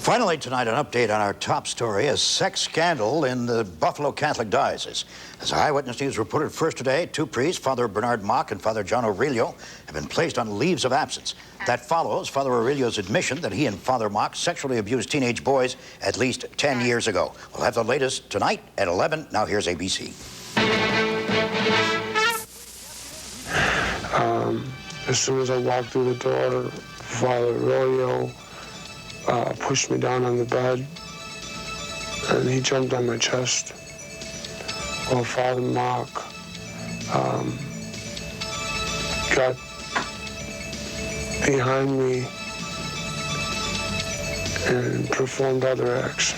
Finally tonight, an update on our top story, a sex scandal in the Buffalo Catholic Diocese. As Eyewitness News reported first today, two priests, Father Bernard Mach and Father John Aurelio, have been placed on leaves of absence. That follows Father Aurelio's admission that he and Father Mach sexually abused teenage boys at least 10 years ago. We'll have the latest tonight at 11. Now here's ABC. As soon as I walked through the door, Father Aurelio pushed me down on the bed, and he jumped on my chest. Well, Father Mach got behind me and performed other acts.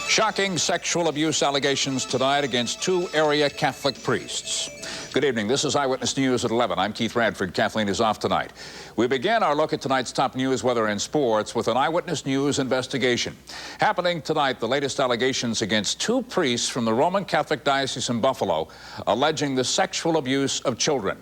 Shocking sexual abuse allegations tonight against two area Catholic priests. Good evening. This is Eyewitness News at 11. I'm Keith Radford. Kathleen is off tonight. We begin our look at tonight's top news, weather, and sports with an Eyewitness News investigation. Happening tonight, the latest allegations against two priests from the Roman Catholic Diocese in Buffalo alleging the sexual abuse of children.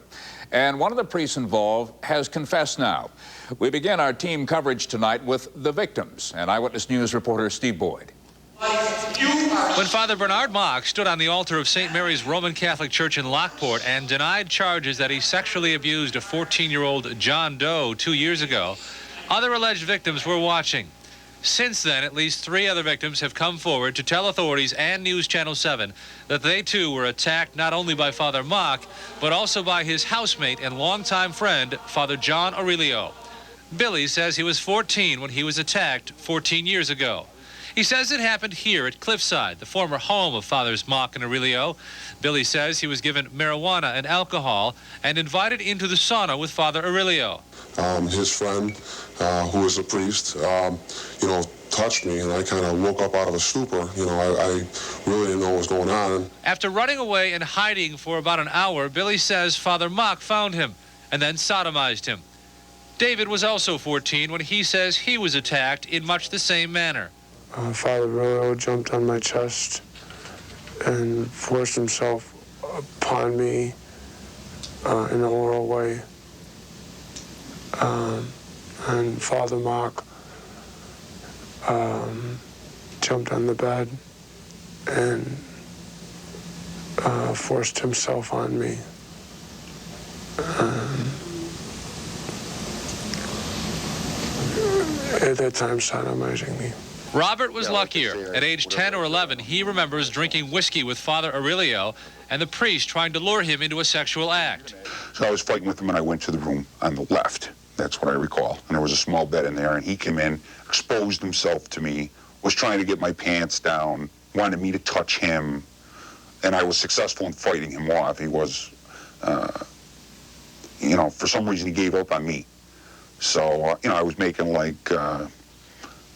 And one of the priests involved has confessed now. We begin our team coverage tonight with the victims and Eyewitness News reporter Steve Boyd. When Father Bernard Mach stood on the altar of St. Mary's Roman Catholic Church in Lockport and denied charges that he sexually abused a 14-year-old John Doe 2 years ago, other alleged victims were watching. Since then, at least 3 other victims have come forward to tell authorities and News Channel 7 that they too were attacked not only by Father Mach, but also by his housemate and longtime friend, Father John Aurelio. Billy says he was 14 when he was attacked 14 years ago. He says it happened here at Cliffside, the former home of Fathers Mach and Aurelio. Billy says he was given marijuana and alcohol and invited into the sauna with Father Aurelio. His friend, who was a priest, touched me, and I kind of woke up out of a stupor. I really didn't know what was going on. After running away and hiding for about an hour, Billy says Father Mach found him and then sodomized him. David was also 14 when he says he was attacked in much the same manner. Father Aurelio jumped on my chest and forced himself upon me in an oral way. And Father Mach jumped on the bed and forced himself on me. At that time, sodomizing me. Robert was luckier. At age 10 or 11, he remembers drinking whiskey with Father Aurelio and the priest trying to lure him into a sexual act. So I was fighting with him, and I went to the room on the left. That's what I recall. And there was a small bed in there, and he came in, exposed himself to me, was trying to get my pants down, wanted me to touch him, and I was successful in fighting him off. He was, for some reason he gave up on me. So, I was making like...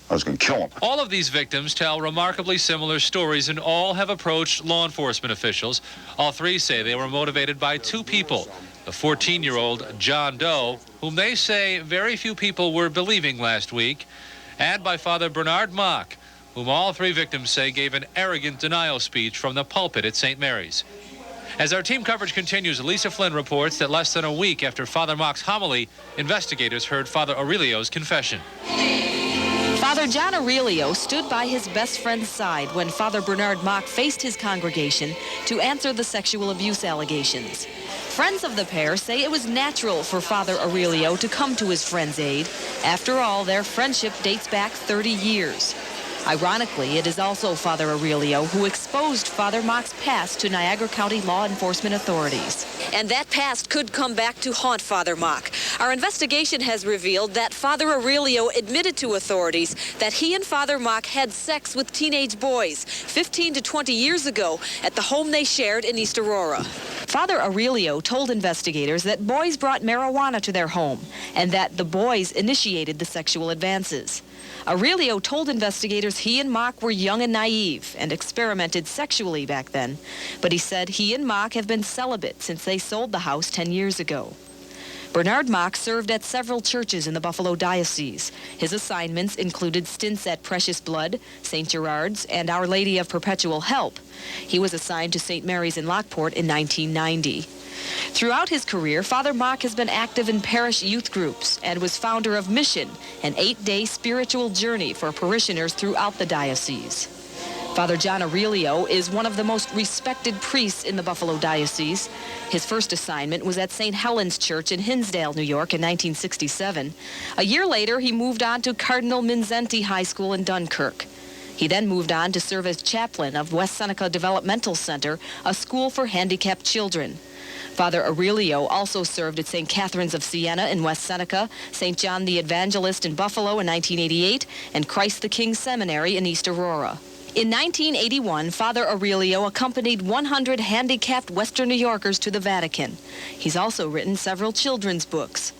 I was going to kill him. All of these victims tell remarkably similar stories, and all have approached law enforcement officials. All 3 say they were motivated by 2 people. The 14-year-old John Doe, whom they say very few people were believing last week, and by Father Bernard Mach, whom all 3 victims say gave an arrogant denial speech from the pulpit at St. Mary's. As our team coverage continues, Lisa Flynn reports that less than a week after Father Mach's homily, investigators heard Father Aurelio's confession. Father John Aurelio stood by his best friend's side when Father Bernard Mach faced his congregation to answer the sexual abuse allegations. Friends of the pair say it was natural for Father Aurelio to come to his friend's aid. After all, their friendship dates back 30 years. Ironically, it is also Father Aurelio who exposed Father Mach's past to Niagara County law enforcement authorities. And that past could come back to haunt Father Mach. Our investigation has revealed that Father Aurelio admitted to authorities that he and Father Mach had sex with teenage boys 15 to 20 years ago at the home they shared in East Aurora. Father Aurelio told investigators that boys brought marijuana to their home and that the boys initiated the sexual advances. Aurelio told investigators he and Mach were young and naive and experimented sexually back then, but he said he and Mach have been celibate since they sold the house 10 years ago. Bernard Mach served at several churches in the Buffalo Diocese. His assignments included stints at Precious Blood, St. Gerard's, and Our Lady of Perpetual Help. He was assigned to St. Mary's in Lockport in 1990. Throughout his career, Father Mach has been active in parish youth groups and was founder of Mission, an 8-day spiritual journey for parishioners throughout the diocese. Father John Aurelio is one of the most respected priests in the Buffalo Diocese. His first assignment was at St. Helen's Church in Hinsdale, New York in 1967. A year later, he moved on to Cardinal Minzenti High School in Dunkirk. He then moved on to serve as chaplain of West Seneca Developmental Center, a school for handicapped children. Father Aurelio also served at St. Catherine's of Siena in West Seneca, St. John the Evangelist in Buffalo in 1988, and Christ the King Seminary in East Aurora. In 1981, Father Aurelio accompanied 100 handicapped Western New Yorkers to the Vatican. He's also written several children's books.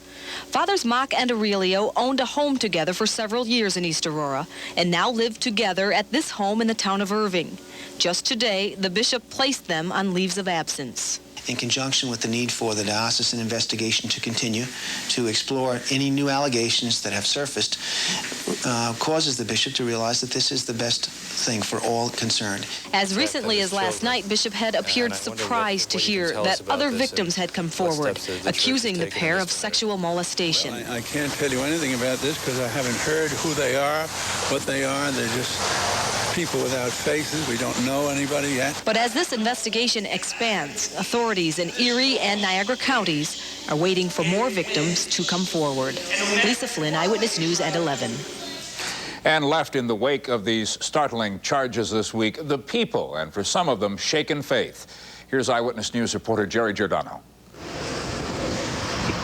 Fathers Mach and Aurelio owned a home together for several years in East Aurora and now live together at this home in the town of Irving. Just today, the bishop placed them on leaves of absence. In conjunction with the need for the diocesan investigation to continue to explore any new allegations that have surfaced, causes the bishop to realize that this is the best thing for all concerned. As recently as last night, Bishop Head appeared surprised to hear that other victims had come forward, accusing the pair of sexual molestation. Well, I can't tell you anything about this because I haven't heard who they are, what they are. They're just people without faces. We don't know anybody yet. But as this investigation expands, authorities in Erie and Niagara counties are waiting for more victims to come forward. Lisa Flynn, Eyewitness News at 11. And left in the wake of these startling charges this week, the people, and for some of them, shaken faith. Here's Eyewitness News reporter Jerry Giordano.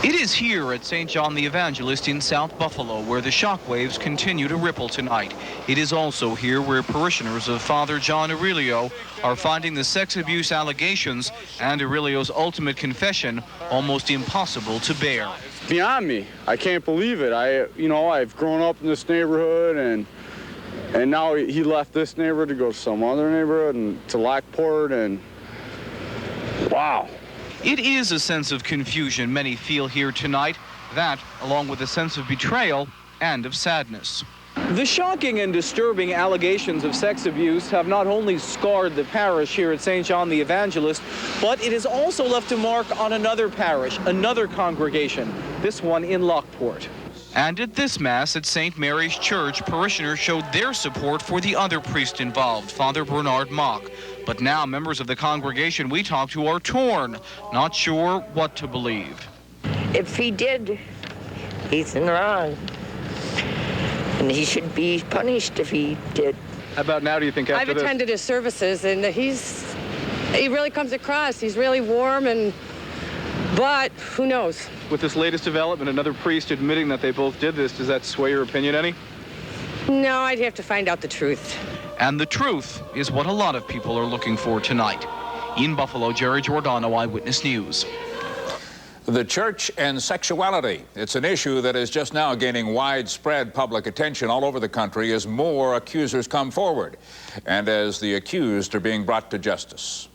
It is here at St. John the Evangelist in South Buffalo where the shockwaves continue to ripple tonight. It is also here where parishioners of Father John Aurelio are finding the sex abuse allegations and Aurelio's ultimate confession almost impossible to bear. Beyond me. I can't believe it. I've grown up in this neighborhood and now he left this neighborhood to go to some other neighborhood and to Lockport, and wow. It is a sense of confusion many feel here tonight, that along with a sense of betrayal and of sadness. The shocking and disturbing allegations of sex abuse have not only scarred the parish here at St. John the Evangelist, but it has also left a mark on another parish, another congregation, this one in Lockport. And at this Mass at St. Mary's Church, parishioners showed their support for the other priest involved, Father Bernard Mach. But now members of the congregation we talked to are torn, not sure what to believe. If he did, he's in wrong. And he should be punished if he did. How about now, do you think, after I've attended his services, and he really comes across. He's really warm, but who knows? With this latest development, another priest admitting that they both did this, does that sway your opinion any? No, I'd have to find out the truth. And the truth is what a lot of people are looking for tonight. In Buffalo, Jerry Giordano, Eyewitness News. The church and sexuality. It's an issue that is just now gaining widespread public attention all over the country as more accusers come forward and as the accused are being brought to justice.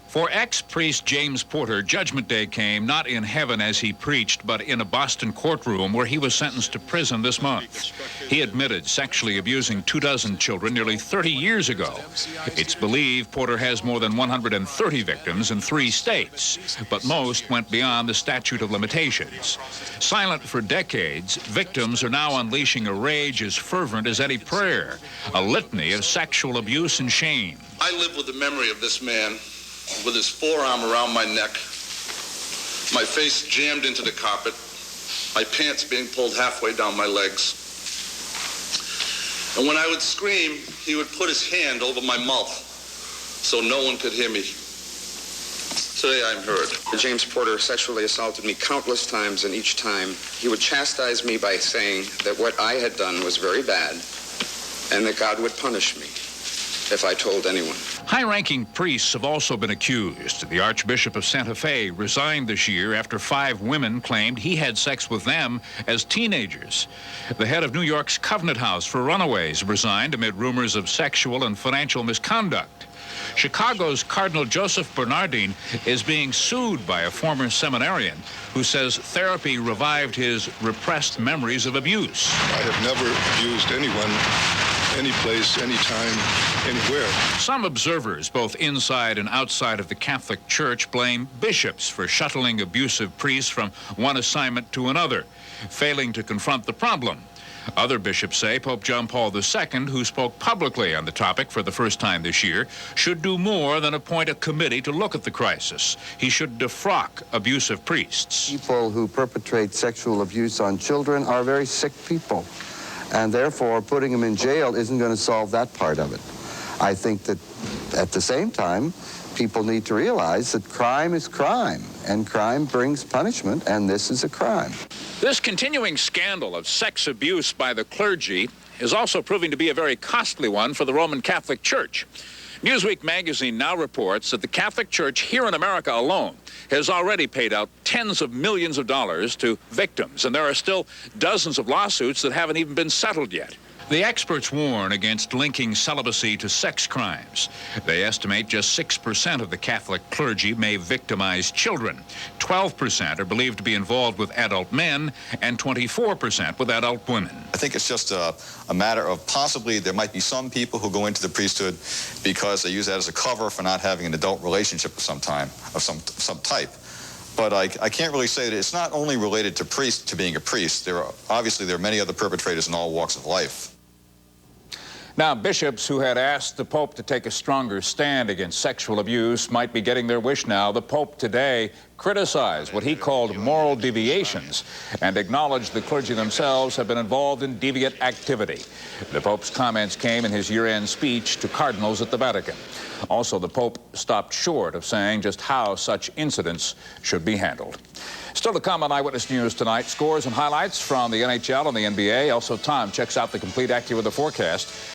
For ex-priest James Porter, Judgment Day came not in heaven as he preached, but in a Boston courtroom where he was sentenced to prison this month. He admitted sexually abusing 24 children nearly 30 years ago. It's believed Porter has more than 130 victims in 3 states, but most went beyond the statute of limitations. Silent for decades, victims are now unleashing a rage as fervent as any prayer, a litany of sexual abuse and shame. I live with the memory of this man, with his forearm around my neck, my face jammed into the carpet, my pants being pulled halfway down my legs. And when I would scream, he would put his hand over my mouth so no one could hear me. Today I'm heard. James Porter sexually assaulted me countless times, and each time he would chastise me by saying that what I had done was very bad and that God would punish me. if I told anyone. High-ranking priests have also been accused. The Archbishop of Santa Fe resigned this year after 5 women claimed he had sex with them as teenagers. The head of New York's Covenant House for Runaways resigned amid rumors of sexual and financial misconduct. Chicago's Cardinal Joseph Bernardine is being sued by a former seminarian who says therapy revived his repressed memories of abuse. I have never abused anyone, any place, any time, anywhere. Some observers, both inside and outside of the Catholic Church, blame bishops for shuttling abusive priests from one assignment to another, failing to confront the problem. Other bishops say Pope John Paul II, who spoke publicly on the topic for the first time this year, should do more than appoint a committee to look at the crisis. He should defrock abusive priests. People who perpetrate sexual abuse on children are very sick people, and therefore putting them in jail isn't going to solve that part of it. I think that at the same time, people need to realize that crime is crime, and crime brings punishment, and this is a crime. This continuing scandal of sex abuse by the clergy is also proving to be a very costly one for the Roman Catholic Church. Newsweek magazine now reports that the Catholic Church here in America alone has already paid out tens of millions of dollars to victims, and there are still dozens of lawsuits that haven't even been settled yet. The experts warn against linking celibacy to sex crimes. They estimate just 6% of the Catholic clergy may victimize children. 12% are believed to be involved with adult men, and 24% with adult women. I think it's just a matter of possibly there might be some people who go into the priesthood because they use that as a cover for not having an adult relationship of some type. But I can't really say that it's not only related to being a priest. Obviously there are many other perpetrators in all walks of life. Now, bishops who had asked the Pope to take a stronger stand against sexual abuse might be getting their wish now. The Pope today criticized what he called moral deviations and acknowledged the clergy themselves have been involved in deviant activity. The Pope's comments came in his year-end speech to cardinals at the Vatican. Also, the Pope stopped short of saying just how such incidents should be handled. Still to come on Eyewitness News tonight, scores and highlights from the NHL and the NBA. Also, Tom checks out the complete AccuWeather forecast.